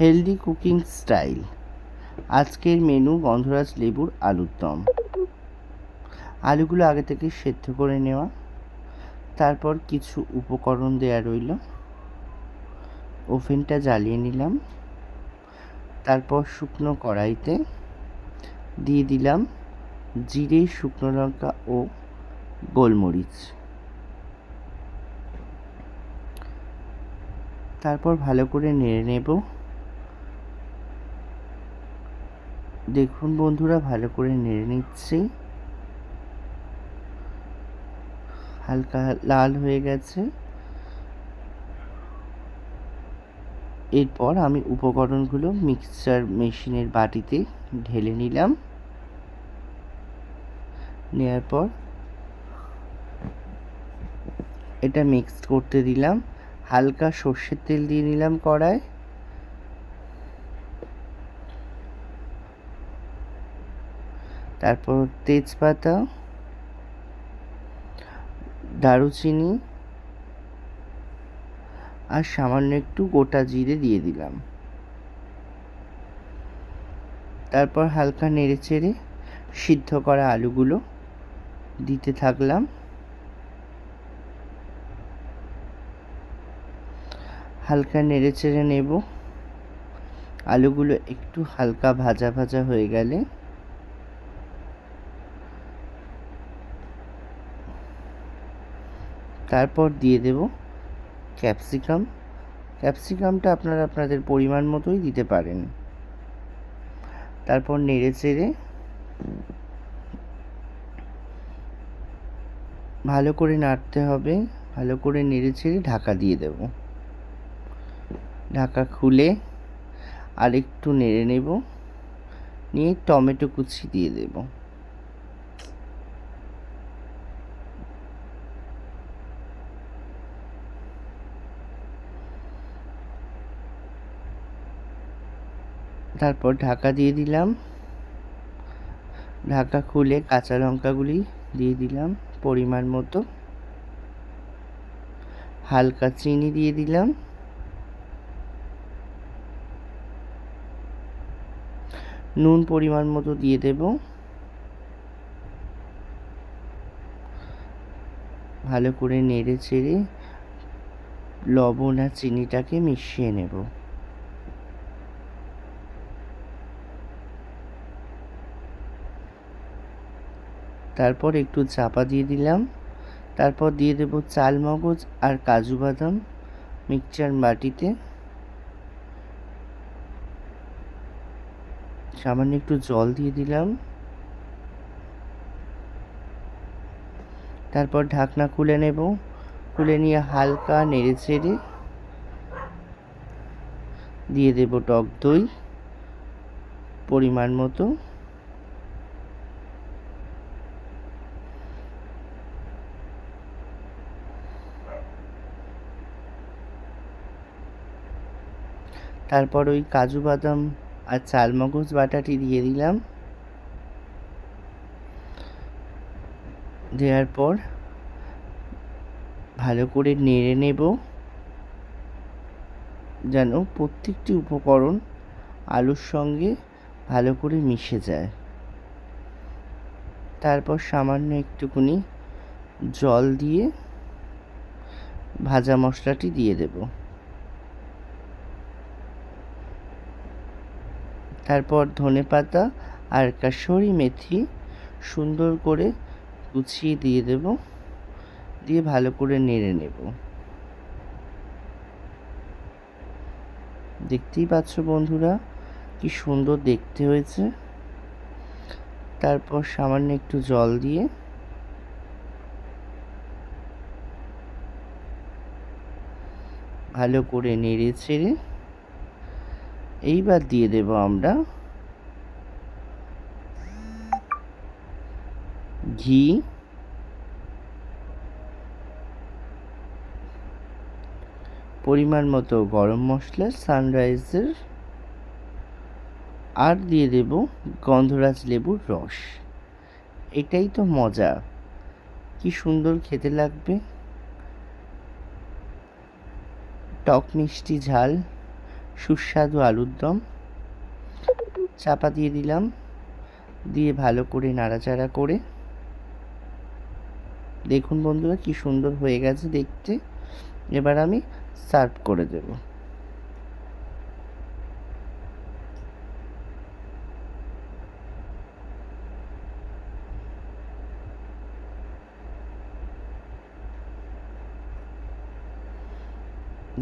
Healthy cooking style. আজকের menu গন্ধরাজ লেবুর আলুর দম। আলুগুলো আগে থেকে সেদ্ধ করে নেওয়া, তারপর কিছু উপকরণ দেয়া রইল। ওভেনটা জ্বালিয়ে নিলাম, তারপর শুকনো কড়াইতে দিয়ে দিলাম জিরে, শুকনো লঙ্কা ও গোলমরিচ। তারপর ভালো করে নেড়ে নেব। দেখুন বন্ধুরা, ভালো করে নেড়ে নিচ্ছি। হালকা লাল হয়ে গেছে। এরপর আমি উপকরণগুলো মিক্সচার মেশিনের বাটিতে ঢেলে নিলাম। নেওয়ার পর এটা মিক্সড করতে দিলাম। হালকা সর্ষের তেল দিয়ে নিলাম কড়ায়। তারপর তেজপাতা, দারুচিনি আর সামান্য একটু গোটা জিরে দিয়ে দিলাম। তারপর হালকা নেড়েচেড়ে সিদ্ধ করা আলুগুলো দিতে থাকলাম। হালকা নেড়েচেড়ে নেব। আলুগুলো একটু হালকা ভাজা ভাজা হয়ে গেলে তারপর দিয়ে দেব ক্যাপসিকাম। ক্যাপসিকামটা আপনারা আপনাদের পরিমাণ মতোই দিতে পারেন। তারপর নেড়েচেড়ে ভালো করে নাড়তে হবে। ভালো করে নেড়েচেড়ে ঢাকা দিয়ে দেব। ঢাকা খুলে আর একটু নেড়ে নেব। নিয়ে টমেটো কুচি দিয়ে দেব। তারপর ঢাকা দিয়ে দিলাম। ঢাকা খুলে কাঁচা লঙ্কাগুলি দিয়ে দিলাম পরিমাণ মতো। হালকা চিনি দিয়ে দিলাম। নুন পরিমাণ মতো দিয়ে দেব। ভালো করে নেড়ে চেড়ে লবণ আর চিনিটাকে মিশিয়ে নেব। তারপর একটু চাপা দিয়ে দিলাম। তারপর দিয়ে দেব চাল মগজ আর কাজু বাদাম মিক্সচার বাটিতে। সামান্য একটু জল দিয়ে দিলাম। তারপর ঢাকনা খুলে নেব। খুলে নিয়ে হালকা নেড়ে চেড়ে দিয়ে দেব টক দই পরিমাণ মতো। তারপর ওই কাজু বাদাম আর চালমগজ বাটাটি দিয়ে দিলাম। দেওয়ার পর ভালো করে নেড়ে নেব, যেন প্রত্যেকটি উপকরণ আলুর সঙ্গে ভালো করে মিশে যায়। তারপর সামান্য একটুখানি জল দিয়ে ভাজা মশলাটি দিয়ে দেব। তারপর ধনেপাতা আর কাসুরি মেথি সুন্দর করে গুছিয়ে দিয়ে দেব। দিয়ে ভালো করে নেড়ে নেব। দেখতেই পাচ্ছ বন্ধুরা, কি সুন্দর দেখতে হয়েছে। তারপর সামান্য একটু জল দিয়ে ভালো করে নেড়ে ছেড়ে এইবার দিয়ে দেব আমরা ঘি, পরিমাণ মতো গরম মশলা সানরাইজের, আর দিয়ে দেব গন্ধরাজ লেবুর রস। এটাই তো মজা, কি সুন্দর খেতে লাগবে। টক মিষ্টি ঝাল সুস্বাদু আলুর দম। চাপা দিয়ে দিলাম, দিয়ে ভালো করে নাড়াচাড়া করে দেখুন বন্ধুরা কি সুন্দর হয়ে গেছে দেখতে। এবার আমি সার্ভ করে দেব।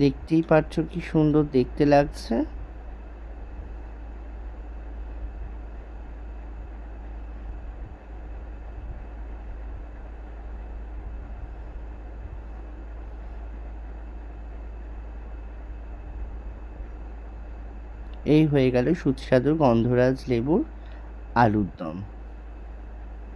দেখতেই পাচ্ছো কি সুন্দর দেখতে লাগছে। এই হয়ে গেল সুস্বাদু গন্ধরাজ লেবুর আলুর দম।